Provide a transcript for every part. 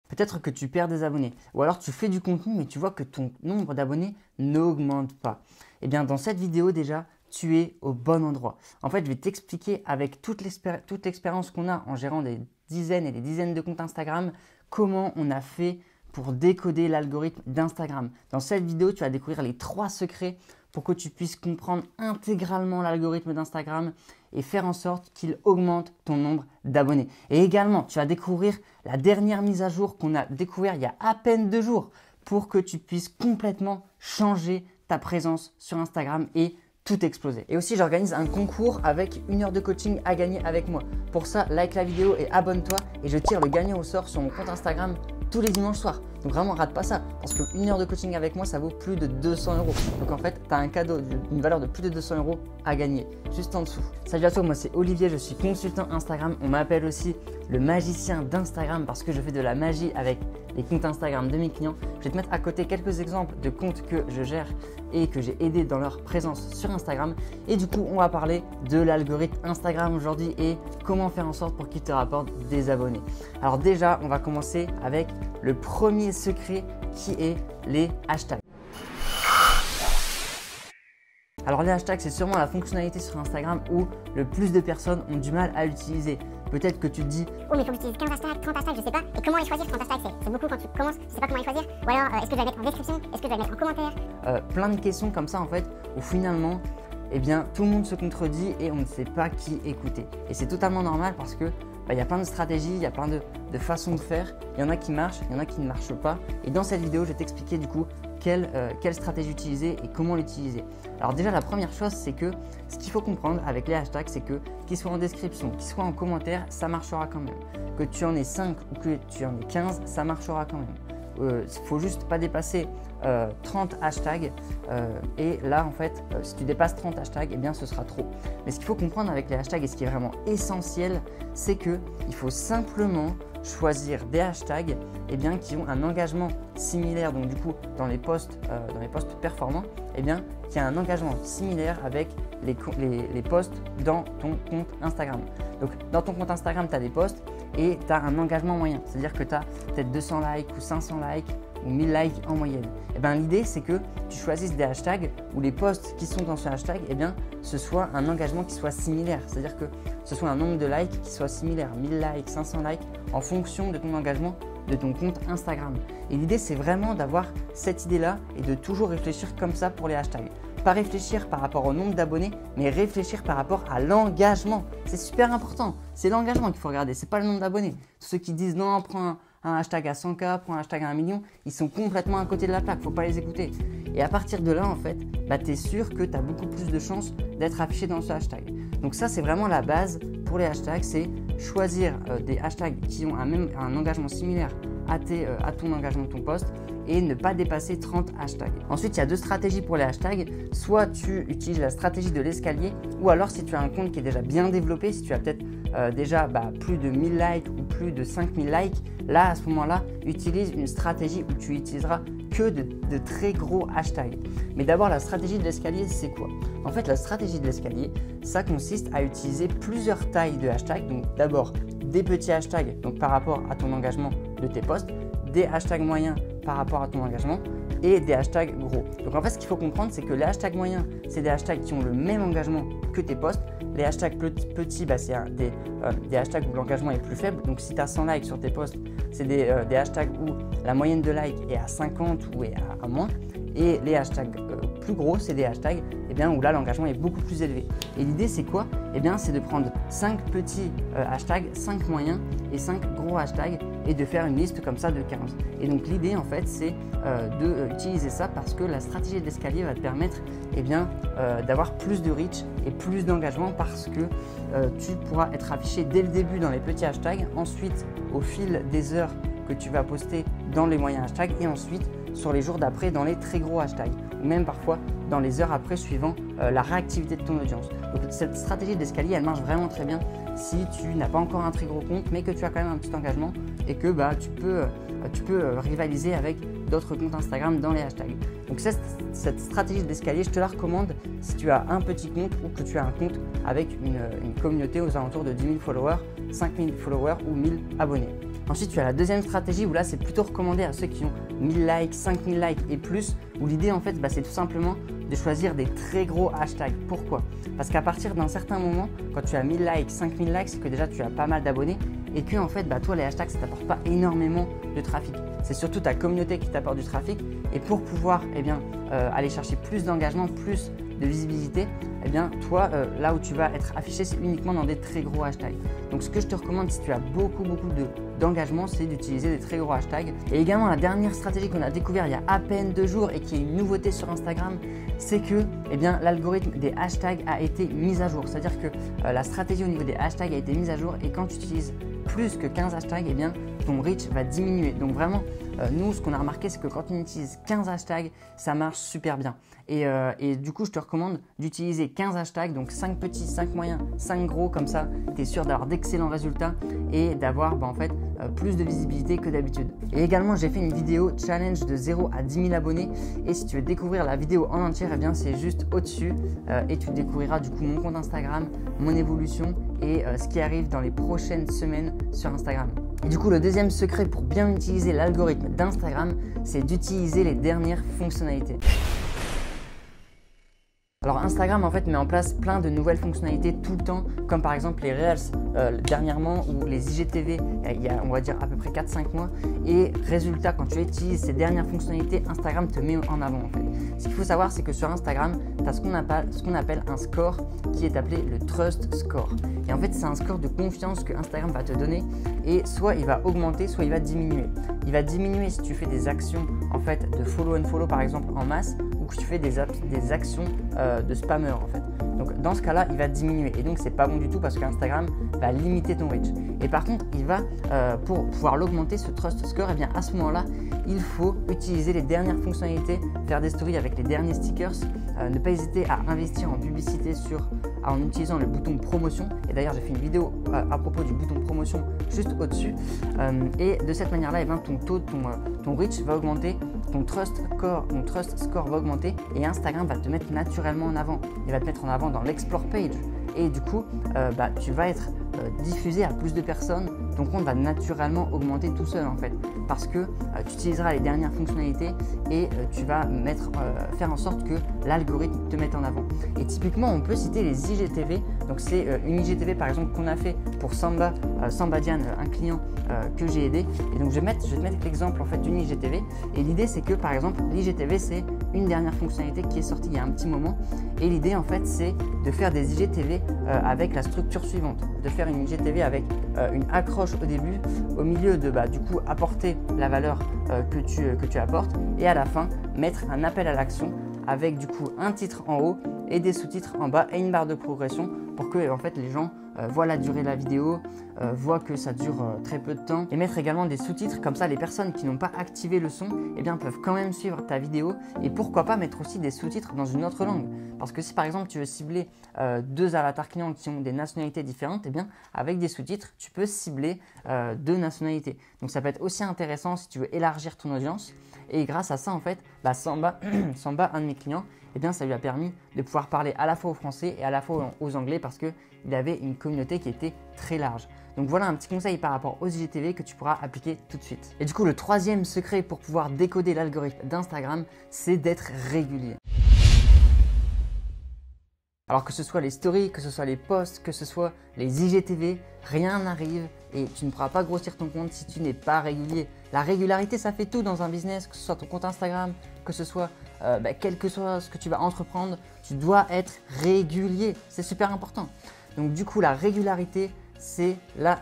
Peut-être que tu perds des abonnés ou alors tu fais du contenu mais tu vois que ton nombre d'abonnés n'augmente pas. Eh bien dans cette vidéo déjà, tu es au bon endroit. En fait, je vais t'expliquer avec toute l'expérience qu'on a en gérant des dizaines et des dizaines de comptes Instagram, comment on a fait pour décoder l'algorithme d'Instagram. Dans cette vidéo, tu vas découvrir les 3 secrets pour que tu puisses comprendre intégralement l'algorithme d'Instagram et faire en sorte qu'il augmente ton nombre d'abonnés. Et également, tu vas découvrir la dernière mise à jour qu'on a découvert il y a à peine 2 jours pour que tu puisses complètement changer ta présence sur Instagram et tout exploser. Et aussi, j'organise un concours avec 1 heure de coaching à gagner avec moi. Pour ça, like la vidéo et abonne-toi et je tire le gagnant au sort sur mon compte Instagram tous les dimanches soirs. Donc vraiment, rate pas ça parce que 1 heure de coaching avec moi, ça vaut plus de 200 €. Donc en fait, tu as un cadeau d'une valeur de plus de 200 € à gagner juste en dessous. Salut à toi, moi c'est Olivier, je suis consultant Instagram. On m'appelle aussi le magicien d'Instagram parce que je fais de la magie avec les comptes Instagram de mes clients. Je vais te mettre à côté quelques exemples de comptes que je gère et que j'ai aidé dans leur présence sur Instagram. Et du coup, on va parler de l'algorithme Instagram aujourd'hui et comment faire en sorte pour qu'il te rapporte des abonnés. Alors déjà, on va commencer avec le premier secret qui est les hashtags. Alors les hashtags, c'est sûrement la fonctionnalité sur Instagram où le plus de personnes ont du mal à utiliser. Peut-être que tu te dis « Oh mais il faut que j'utilise 15 hashtags, 30 hashtags, je sais pas. Et comment les choisir 30 hashtags, c'est beaucoup quand tu commences, tu sais pas comment les choisir. Ou alors est-ce que je dois les mettre en description, est-ce que je dois les mettre en commentaire ?» Plein de questions comme ça en fait où finalement eh bien, tout le monde se contredit et on ne sait pas qui écouter. Et c'est totalement normal parce que y a plein de stratégies, il y a plein de façons de faire. Il y en a qui marchent, il y en a qui ne marchent pas. Et dans cette vidéo, je vais t'expliquer du coup quelle stratégie utiliser et comment l'utiliser. Alors déjà, la première chose, c'est que ce qu'il faut comprendre avec les hashtags, c'est que qu'ils soient en description, qu'ils soient en commentaire, ça marchera quand même. Que tu en aies 5 ou que tu en aies 15, ça marchera quand même. Il ne faut juste pas dépasser 30 hashtags et là en fait si tu dépasses 30 hashtags eh bien ce sera trop. Mais ce qu'il faut comprendre avec les hashtags et ce qui est vraiment essentiel, c'est qu'il faut simplement choisir des hashtags eh bien, qui ont un engagement similaire, donc du coup dans les posts performants, eh bien, qui a un engagement similaire avec les posts dans ton compte Instagram. Donc dans ton compte Instagram, tu as des posts et tu as un engagement moyen, c'est-à-dire que tu as peut-être 200 likes ou 500 likes ou 1000 likes en moyenne. Et bien l'idée c'est que tu choisisses des hashtags où les posts qui sont dans ce hashtag, eh bien, ce soit un engagement qui soit similaire, c'est-à-dire que ce soit un nombre de likes qui soit similaire, 1000 likes, 500 likes en fonction de ton engagement de ton compte Instagram. Et l'idée c'est vraiment d'avoir cette idée-là et de toujours réfléchir comme ça pour les hashtags. Pas réfléchir par rapport au nombre d'abonnés, mais réfléchir par rapport à l'engagement. C'est super important. C'est l'engagement qu'il faut regarder, c'est pas le nombre d'abonnés. Ceux qui disent non, prends un hashtag à 100K, prends un hashtag à 1 million, ils sont complètement à côté de la plaque, faut pas les écouter. Et à partir de là, en fait, tu es sûr que tu as beaucoup plus de chances d'être affiché dans ce hashtag. Donc ça, c'est vraiment la base pour les hashtags, c'est choisir des hashtags qui ont un engagement similaire à ton engagement de ton post et ne pas dépasser 30 hashtags. Ensuite, il y a 2 stratégies pour les hashtags. Soit tu utilises la stratégie de l'escalier ou alors si tu as un compte qui est déjà bien développé, si tu as peut-être déjà plus de 1000 likes ou plus de 5000 likes, là à ce moment-là, utilise une stratégie où tu utiliseras que de très gros hashtags. Mais d'abord, la stratégie de l'escalier, c'est quoi? En fait, la stratégie de l'escalier, ça consiste à utiliser plusieurs tailles de hashtags. Donc d'abord, des petits hashtags donc par rapport à ton engagement de tes posts, des hashtags moyens par rapport à ton engagement et des hashtags gros. Donc en fait, ce qu'il faut comprendre, c'est que les hashtags moyens, c'est des hashtags qui ont le même engagement que tes posts. Les hashtags petits, c'est des hashtags où l'engagement est plus faible. Donc si tu as 100 likes sur tes posts, c'est des hashtags où la moyenne de likes est à 50 ou est à moins. Et les hashtags plus gros, c'est des hashtags où là l'engagement est beaucoup plus élevé. Et l'idée c'est quoi? C'est de prendre 5 petits hashtags, 5 moyens et 5 gros hashtags et de faire une liste comme ça de 15. Et donc l'idée en fait c'est d'utiliser ça parce que la stratégie de l'escalier va te permettre d'avoir plus de reach et plus d'engagement parce que tu pourras être affiché dès le début dans les petits hashtags, ensuite au fil des heures que tu vas poster dans les moyens hashtags et ensuite sur les jours d'après dans les très gros hashtags ou même parfois dans les heures après suivant la réactivité de ton audience. Donc cette stratégie d'escalier elle marche vraiment très bien si tu n'as pas encore un très gros compte mais que tu as quand même un petit engagement et que tu peux rivaliser avec d'autres comptes Instagram dans les hashtags. Donc cette stratégie d'escalier, je te la recommande si tu as un petit compte ou que tu as un compte avec une communauté aux alentours de 10 000 followers, 5 000 followers ou 1000 abonnés. Ensuite, tu as la deuxième stratégie où là, c'est plutôt recommandé à ceux qui ont 1000 likes, 5000 likes et plus, où l'idée en fait, c'est tout simplement de choisir des très gros hashtags. Pourquoi? Parce qu'à partir d'un certain moment, quand tu as 1000 likes, 5000 likes, c'est que déjà tu as pas mal d'abonnés et que en fait, toi, les hashtags, ça ne t'apporte pas énormément de trafic. C'est surtout ta communauté qui t'apporte du trafic et pour pouvoir aller chercher plus d'engagement, plus de visibilité, toi, là où tu vas être affiché, c'est uniquement dans des très gros hashtags. Donc ce que je te recommande si tu as beaucoup d'engagement, c'est d'utiliser des très gros hashtags. Et également la dernière stratégie qu'on a découvert il y a à peine 2 jours et qui est une nouveauté sur Instagram, c'est que l'algorithme des hashtags a été mis à jour. C'est-à-dire que la stratégie au niveau des hashtags a été mise à jour et quand tu utilises plus que 15 hashtags, ton reach va diminuer. Donc vraiment, nous, ce qu'on a remarqué, c'est que quand on utilise 15 hashtags, ça marche super bien. Et du coup, je te recommande d'utiliser 15 hashtags, donc 5 petits, 5 moyens, 5 gros, comme ça, tu es sûr d'avoir d'excellents résultats et d'avoir plus de visibilité que d'habitude. Et également, j'ai fait une vidéo challenge de 0 à 10 000 abonnés et si tu veux découvrir la vidéo en entière, c'est juste au-dessus et tu découvriras du coup mon compte Instagram, mon évolution et ce qui arrive dans les prochaines semaines sur Instagram. Et du coup, le deuxième secret pour bien utiliser l'algorithme d'Instagram, c'est d'utiliser les dernières fonctionnalités. Alors Instagram en fait met en place plein de nouvelles fonctionnalités tout le temps, comme par exemple les Reels dernièrement ou les IGTV il y a on va dire à peu près 4-5 mois. Et résultat, quand tu utilises ces dernières fonctionnalités, Instagram te met en avant en fait. Ce qu'il faut savoir, c'est que sur Instagram, tu as ce qu'on appelle un score qui est appelé le Trust Score. Et en fait, c'est un score de confiance que Instagram va te donner et soit il va augmenter, soit il va diminuer. Il va diminuer si tu fais des actions en fait de follow and follow par exemple en masse ou que tu fais des actions de spammer en fait. Donc dans ce cas-là, il va diminuer et donc c'est pas bon du tout parce qu'Instagram va limiter ton reach. Et par contre, il va pour pouvoir l'augmenter ce Trust Score, à ce moment-là, il faut utiliser les dernières fonctionnalités, faire des stories avec les derniers stickers, ne pas hésiter à investir en publicité en utilisant le bouton promotion. Et d'ailleurs, j'ai fait une vidéo à propos du bouton promotion juste au-dessus. Et de cette manière-là, ton reach va augmenter, ton trust score va augmenter et Instagram va te mettre naturellement en avant. Il va te mettre en avant dans l'explore page et du coup, tu vas être diffusé à plus de personnes. Ton compte va naturellement augmenter tout seul en fait parce que tu utiliseras les dernières fonctionnalités et tu vas faire en sorte que l'algorithme te mette en avant. Et typiquement, on peut citer les IGTV. Donc c'est une IGTV par exemple qu'on a fait pour Samba Diane, un client que j'ai aidé. Et donc je vais te mettre l'exemple en fait d'une IGTV. Et l'idée c'est que par exemple l'IGTV c'est une dernière fonctionnalité qui est sortie il y a un petit moment. Et l'idée en fait c'est de faire des IGTV avec la structure suivante, de faire une IGTV avec une accroche au début, au milieu de du coup apporter la valeur que tu apportes et à la fin mettre un appel à l'action avec du coup un titre en haut et des sous-titres en bas et une barre de progression pour que en fait les gens voient la durée de la vidéo, voient que ça dure très peu de temps et mettre également des sous-titres comme ça les personnes qui n'ont pas activé le son peuvent quand même suivre ta vidéo et pourquoi pas mettre aussi des sous-titres dans une autre langue parce que si par exemple tu veux cibler 2 avatars clients qui ont des nationalités différentes, avec des sous-titres tu peux cibler 2 nationalités. Donc ça peut être aussi intéressant si tu veux élargir ton audience et grâce à ça en fait Samba, un de mes clients, ça lui a permis de pouvoir parler à la fois aux Français et à la fois aux Anglais parce qu'il avait une communauté qui était très large. Donc voilà un petit conseil par rapport aux IGTV que tu pourras appliquer tout de suite. Et du coup, le troisième secret pour pouvoir décoder l'algorithme d'Instagram, c'est d'être régulier. Alors que ce soit les stories, que ce soit les posts, que ce soit les IGTV, rien n'arrive et tu ne pourras pas grossir ton compte si tu n'es pas régulier. La régularité, ça fait tout dans un business, que ce soit ton compte Instagram, que ce soit quel que soit ce que tu vas entreprendre, tu dois être régulier. C'est super important. Donc du coup, la régularité, c'est là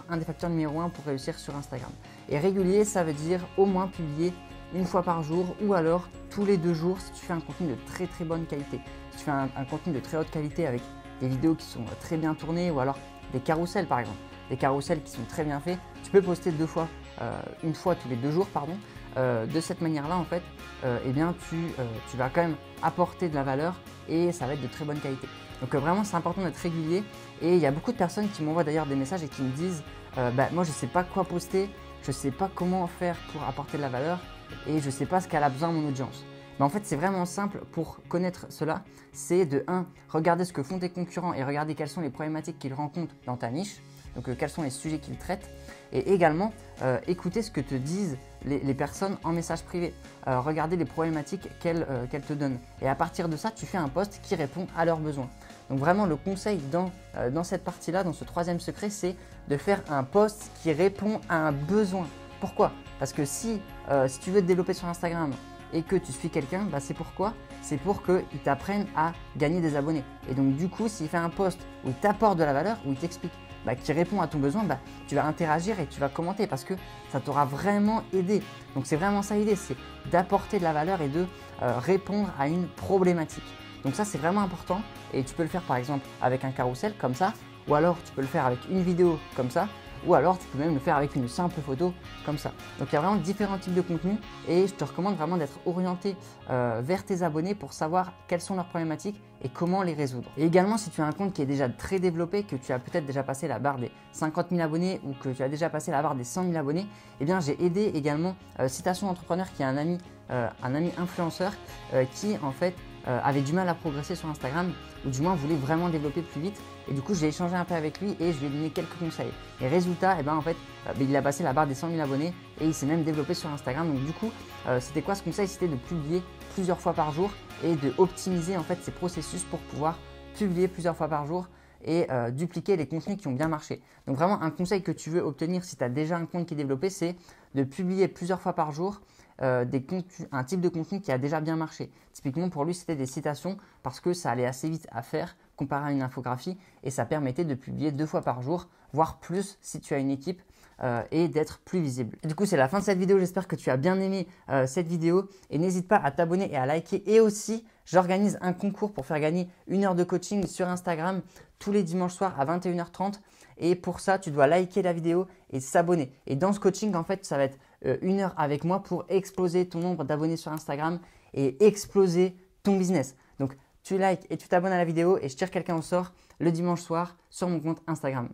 un des facteurs numéro 1 pour réussir sur Instagram. Et régulier, ça veut dire au moins publier une fois par jour ou alors tous les 2 jours si tu fais un contenu de très très bonne qualité. Si tu fais un contenu de très haute qualité avec des vidéos qui sont très bien tournées ou alors des carousels par exemple, des carousels qui sont très bien faits, tu peux poster une fois tous les 2 jours pardon. De cette manière-là en fait, tu vas quand même apporter de la valeur et ça va être de très bonne qualité. Donc vraiment c'est important d'être régulier et il y a beaucoup de personnes qui m'envoient d'ailleurs des messages et qui me disent moi je ne sais pas quoi poster, je ne sais pas comment faire pour apporter de la valeur et je ne sais pas ce qu'elle a besoin mon audience. Mais en fait c'est vraiment simple pour connaître cela, c'est de 1. Regarder ce que font tes concurrents et regarder quelles sont les problématiques qu'ils rencontrent dans ta niche. Donc quels sont les sujets qu'ils traitent et également écouter ce que te disent les personnes en message privé. Regarder les problématiques qu'elles te donnent et à partir de ça, tu fais un post qui répond à leurs besoins. Donc vraiment le conseil dans cette partie-là, dans ce troisième secret, c'est de faire un post qui répond à un besoin. Pourquoi? Parce que si tu veux te développer sur Instagram et que tu suis quelqu'un, c'est pourquoi? C'est pour qu'il t'apprenne à gagner des abonnés. Et donc du coup, s'il fait un post où il t'apporte de la valeur, où il t'explique, qui répond à ton besoin, tu vas interagir et tu vas commenter parce que ça t'aura vraiment aidé. Donc c'est vraiment ça l'idée, c'est d'apporter de la valeur et de répondre à une problématique. Donc ça c'est vraiment important et tu peux le faire par exemple avec un carrousel comme ça, ou alors tu peux le faire avec une vidéo comme ça, ou alors tu peux même le faire avec une simple photo comme ça. Donc il y a vraiment différents types de contenus et je te recommande vraiment d'être orienté vers tes abonnés pour savoir quelles sont leurs problématiques et comment les résoudre. Et également si tu as un compte qui est déjà très développé, que tu as peut-être déjà passé la barre des 50 000 abonnés ou que tu as déjà passé la barre des 100 000 abonnés, eh bien j'ai aidé également Citation Entrepreneur qui est un ami influenceur qui en fait avait du mal à progresser sur Instagram ou du moins voulait vraiment développer plus vite et du coup j'ai échangé un peu avec lui et je lui ai donné quelques conseils et résultat il a passé la barre des 100 000 abonnés et il s'est même développé sur Instagram. Donc du coup c'était quoi ce conseil? C'était de publier plusieurs fois par jour et de optimiser en fait ses processus pour pouvoir publier plusieurs fois par jour et dupliquer les contenus qui ont bien marché. Donc vraiment un conseil que tu veux obtenir si tu as déjà un compte qui est développé, c'est de publier plusieurs fois par jour un type de contenu qui a déjà bien marché. Typiquement pour lui c'était des citations parce que ça allait assez vite à faire comparé à une infographie et ça permettait de publier 2 fois par jour, voire plus si tu as une équipe et d'être plus visible. Et du coup c'est la fin de cette vidéo, j'espère que tu as bien aimé cette vidéo et n'hésite pas à t'abonner et à liker et aussi j'organise un concours pour faire gagner 1 heure de coaching sur Instagram tous les dimanches soirs à 21h30 et pour ça tu dois liker la vidéo et s'abonner. Et dans ce coaching en fait ça va être 1 heure avec moi pour exploser ton nombre d'abonnés sur Instagram et exploser ton business. Donc tu likes et tu t'abonnes à la vidéo et je tire quelqu'un au sort le dimanche soir sur mon compte Instagram.